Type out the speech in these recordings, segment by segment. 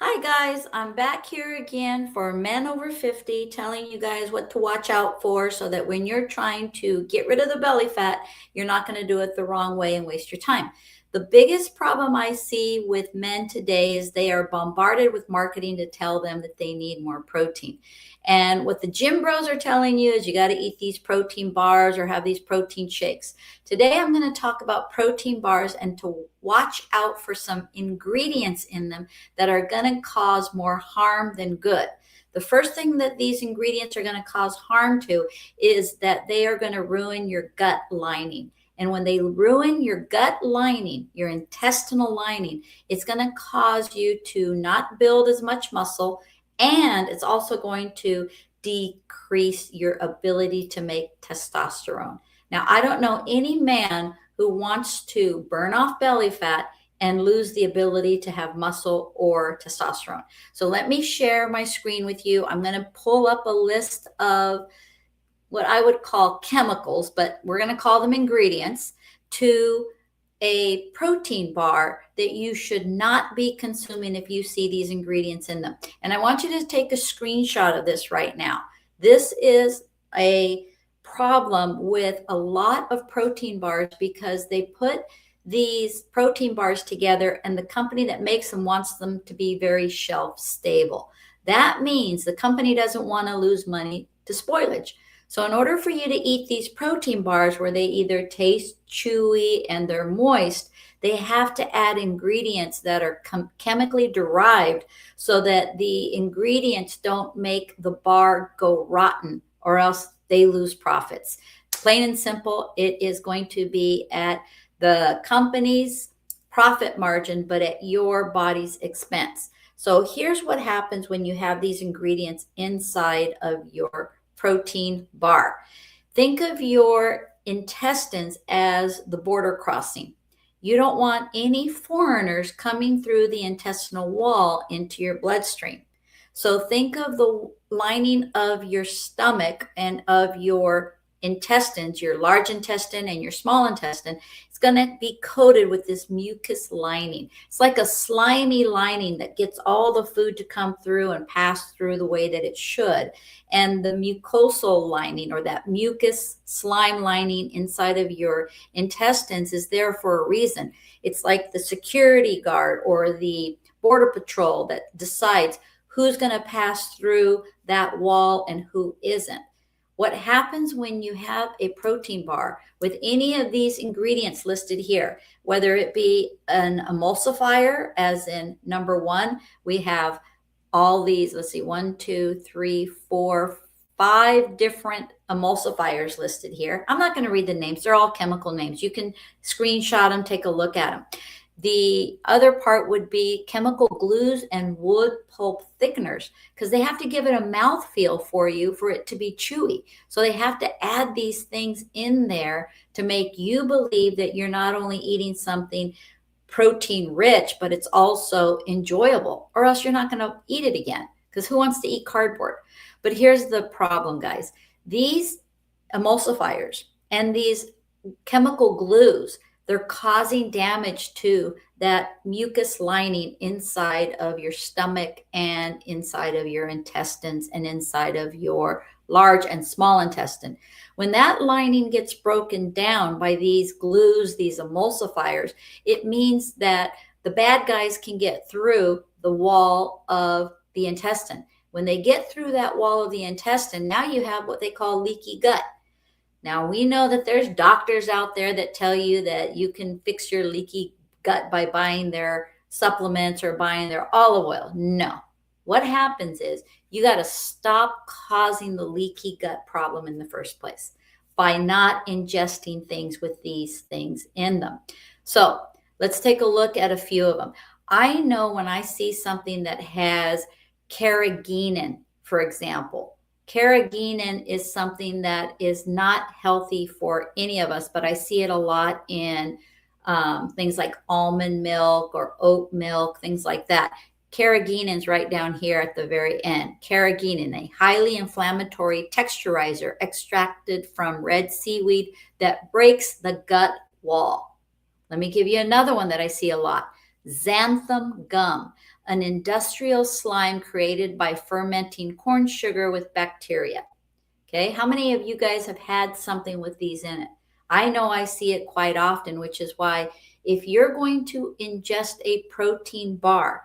Hi guys, I'm back here again for Men Over 50, telling you guys what to watch out for so that when you're trying to get rid of the belly fat, you're not going to do it the wrong way and waste your time. The biggest problem I see with men today is they are bombarded with marketing to tell them that they need more protein. And what the gym bros are telling you is you got to eat these protein bars or have these protein shakes. Today, I'm going to talk about protein bars and to watch out for some ingredients in them that are going to cause more harm than good. The first thing that these ingredients are going to cause harm to is that they are going to ruin your gut lining. And when they ruin your gut lining, your intestinal lining, it's going to cause you to not build as much muscle, and it's also going to decrease your ability to make testosterone. Now, I don't know any man who wants to burn off belly fat and lose the ability to have muscle or testosterone. So let me share my screen with you. I'm going to pull up a list of what I would call chemicals, but we're going to call them ingredients to a protein bar that you should not be consuming if you see these ingredients in them. And I want you to take a screenshot of this right now. This is a problem with a lot of protein bars because they put these protein bars together and the company that makes them wants them to be very shelf stable. That means the company doesn't want to lose money to spoilage. So in order for you to eat these protein bars where they either taste chewy and they're moist, they have to add ingredients that are chemically derived so that the ingredients don't make the bar go rotten or else they lose profits. Plain and simple, it is going to be at the company's profit margin, but at your body's expense. So here's what happens when you have these ingredients inside of your protein bar. Think of your intestines as the border crossing. You don't want any foreigners coming through the intestinal wall into your bloodstream. So think of the lining of your stomach and of your intestines, your large intestine and your small intestine. It's going to be coated with this mucus lining. It's like a slimy lining that gets all the food to come through and pass through the way that it should. And the mucosal lining, or that mucus slime lining inside of your intestines, is there for a reason. It's like the security guard or the border patrol that decides who's going to pass through that wall and who isn't. What happens when you have a protein bar with any of these ingredients listed here, whether it be an emulsifier, as in number one, we have all these, let's see, 1, 2, 3, 4, 5 different emulsifiers listed here. I'm not going to read the names. They're all chemical names. You can screenshot them, take a look at them. The other part would be chemical glues and wood pulp thickeners, because they have to give it a mouthfeel for you for it to be chewy. So they have to add these things in there to make you believe that you're not only eating something protein rich, but it's also enjoyable, or else you're not going to eat it again, because who wants to eat cardboard? But here's the problem, guys. These emulsifiers and these chemical glues, they're causing damage to that mucus lining inside of your stomach and inside of your intestines and inside of your large and small intestine. When that lining gets broken down by these glues, these emulsifiers, it means that the bad guys can get through the wall of the intestine. When they get through that wall of the intestine, now you have what they call leaky gut. Now, we know that there's doctors out there that tell you that you can fix your leaky gut by buying their supplements or buying their olive oil. No. What happens is you got to stop causing the leaky gut problem in the first place by not ingesting things with these things in them. So let's take a look at a few of them. I know when I see something that has Carrageenan, for example. Carrageenan is something that is not healthy for any of us, but I see it a lot in things like almond milk or oat milk, things like that. Carrageenan is right down here at the very end. Carrageenan, a highly inflammatory texturizer extracted from red seaweed that breaks the gut wall. Let me give you another one that I see a lot. Xanthan gum. an industrial slime created by fermenting corn sugar with bacteria. Okay, how many of you guys have had something with these in it? I know I see it quite often, which is why if you're going to ingest a protein bar,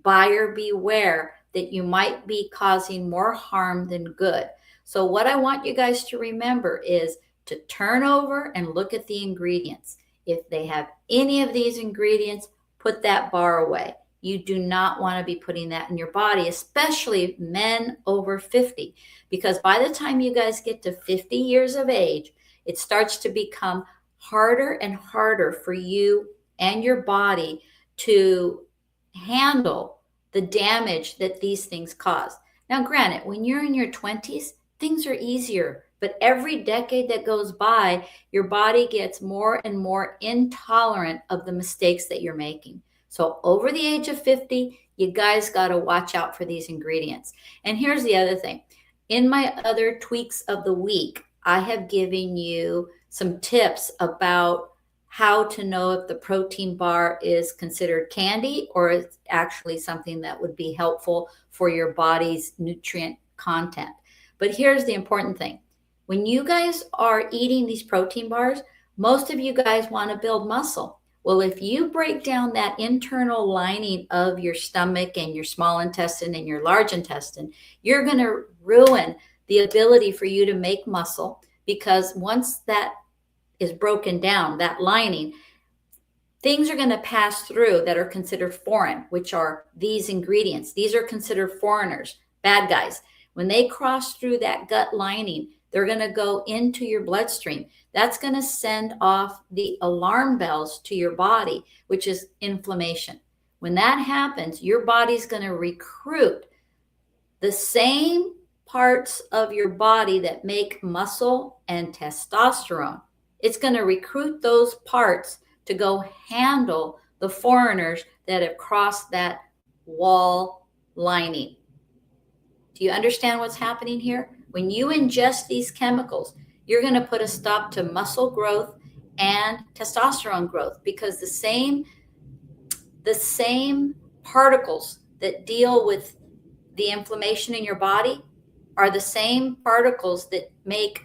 buyer beware that you might be causing more harm than good. So what I want you guys to remember is to turn over and look at the ingredients. If they have any of these ingredients, put that bar away. You do not want to be putting that in your body, especially men over 50, because by the time you guys get to 50 years of age, it starts to become harder and harder for you and your body to handle the damage that these things cause. Now, granted, when you're in your 20s, things are easier, but every decade that goes by, your body gets more and more intolerant of the mistakes that you're making. So over the age of 50, you guys got to watch out for these ingredients. And here's the other thing. In my other tweaks of the week, I have given you some tips about how to know if the protein bar is considered candy or it's actually something that would be helpful for your body's nutrient content. But here's the important thing. When you guys are eating these protein bars, most of you guys want to build muscle. Well, if you break down that internal lining of your stomach and your small intestine and your large intestine, you're going to ruin the ability for you to make muscle, because once that is broken down, that lining, things are going to pass through that are considered foreign, which are these ingredients. These are considered foreigners, bad guys. When they cross through that gut lining, they're going to go into your bloodstream. That's going to send off the alarm bells to your body, which is inflammation. When that happens, your body's going to recruit the same parts of your body that make muscle and testosterone. It's going to recruit those parts to go handle the foreigners that have crossed that wall lining. Do you understand what's happening here? When you ingest these chemicals, you're going to put a stop to muscle growth and testosterone growth, because the same particles that deal with the inflammation in your body are the same particles that make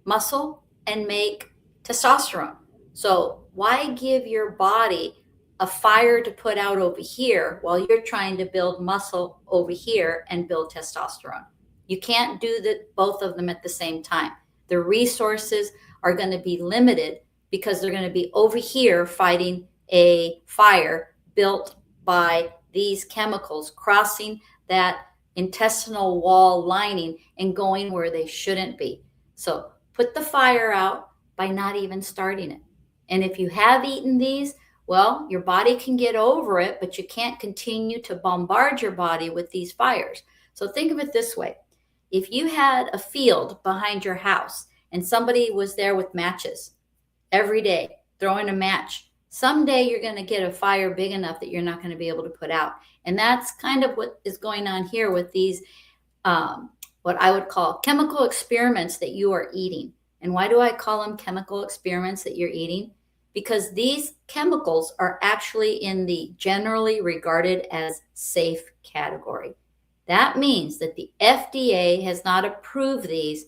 muscle and make testosterone. So why give your body a fire to put out over here while you're trying to build muscle over here and build testosterone? You can't do both of them at the same time. The resources are going to be limited because they're going to be over here fighting a fire built by these chemicals crossing that intestinal wall lining and going where they shouldn't be. So put the fire out by not even starting it. And if you have eaten these, well, your body can get over it, but you can't continue to bombard your body with these fires. So think of it this way. If you had a field behind your house and somebody was there with matches every day, throwing a match, someday you're going to get a fire big enough that you're not going to be able to put out. And that's kind of what is going on here with these, what I would call chemical experiments that you are eating. And why do I call them chemical experiments that you're eating? Because these chemicals are actually in the generally regarded as safe category. That means that the FDA has not approved these.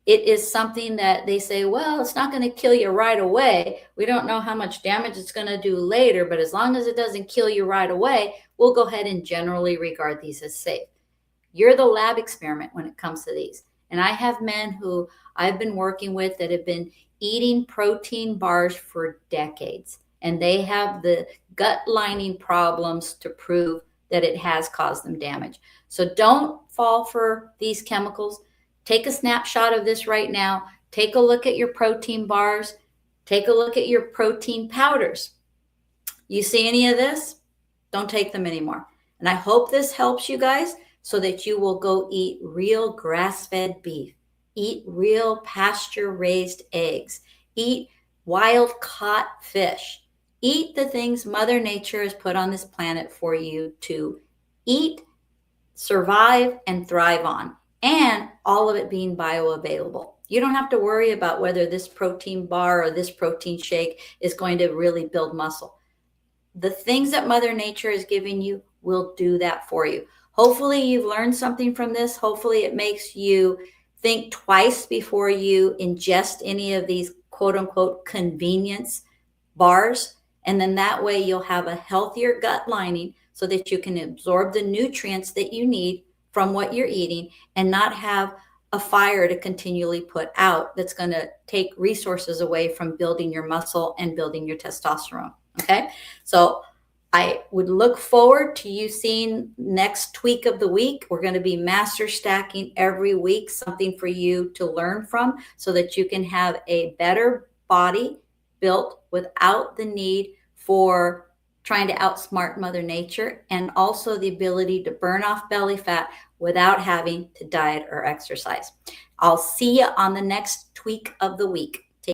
It is something that they say, well, it's not going to kill you right away. We don't know how much damage it's going to do later, but as long as it doesn't kill you right away, we'll go ahead and generally regard these as safe. You're the lab experiment when it comes to these. And I have men who I've been working with that have been eating protein bars for decades, and they have the gut lining problems to prove that it has caused them damage. So don't fall for these chemicals. Take a snapshot of this right now. Take a look at your protein bars. Take a look at your protein powders. You see any of this? Don't take them anymore. And I hope this helps you guys so that you will go eat real grass-fed beef, eat real pasture-raised eggs, eat wild-caught fish, eat the things Mother Nature has put on this planet for you to eat, survive, and thrive on, and all of it being bioavailable. You don't have to worry about whether this protein bar or this protein shake is going to really build muscle. The things that Mother Nature is giving you will do that for you. Hopefully you've learned something from this. Hopefully it makes you think twice before you ingest any of these quote unquote convenience bars. And then that way you'll have a healthier gut lining so that you can absorb the nutrients that you need from what you're eating and not have a fire to continually put out that's going to take resources away from building your muscle and building your testosterone. Okay. So I would look forward to you seeing next tweak of the week. We're going to be master stacking every week, something for you to learn from so that you can have a better body built without the need for trying to outsmart Mother Nature, and also the ability to burn off belly fat without having to diet or exercise. I'll see you on the next tweak of the week.